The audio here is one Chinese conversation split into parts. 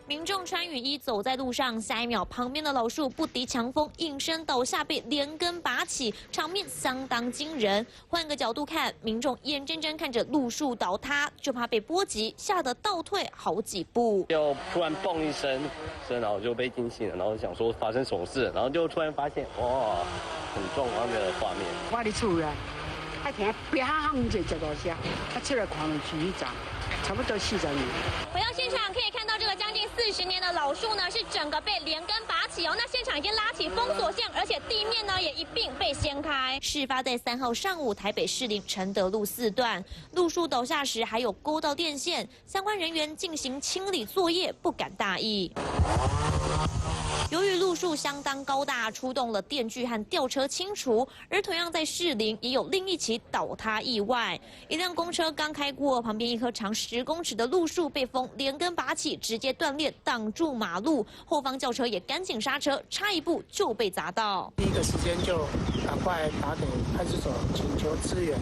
民众穿雨衣走在路上，下一秒旁边的老树不敌强风，应声倒下，被连根拔起，场面相当惊人。换个角度看，民众眼睁睁看着路树倒塌，就怕被波及，吓得倒退好几步。就突然嘣一声，然后就被惊醒了，然后想说发生什么事，然后就突然发现，哇，很壮观的画面。我的厝啊，还听砰一大声，出来看去一站。 差不多40年。回到现场可以看到，这个将近40年的老树呢，是整个被连根拔起哦。那现场已经拉起封锁线，而且地面呢也一并被掀开。事发在3号上午，台北士林承德路4段，路树倒下时还有勾到电线，相关人员进行清理作业，不敢大意。 由于路树相当高大，出动了电锯和吊车清除。而同样在士林，也有另一起倒塌意外。一辆公车刚开过，旁边一棵长10公尺的路树被风连根拔起，直接断裂，挡住马路。后方轿车也赶紧刹车，差一步就被砸到。第一个时间就赶快打给派出所请求支援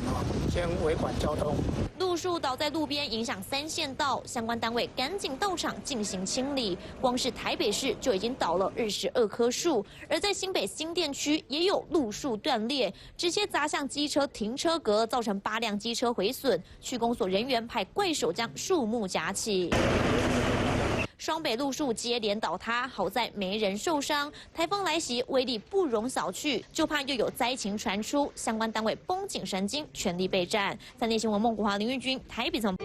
先维管交通。路树倒在路边，影响3线道，相关单位赶紧到场进行清理。光是台北市就已经倒了22棵树，而在新北新店区也有路树断裂，直接砸向机车停车格，造成8辆机车毁损。区公所人员派怪手将树木夹起。 双北路树接连倒塌，好在没人受伤。台风来袭，威力不容小觑，就怕又有灾情传出，相关单位绷紧神经，全力备战。3立新闻孟国华、林玉君台北从。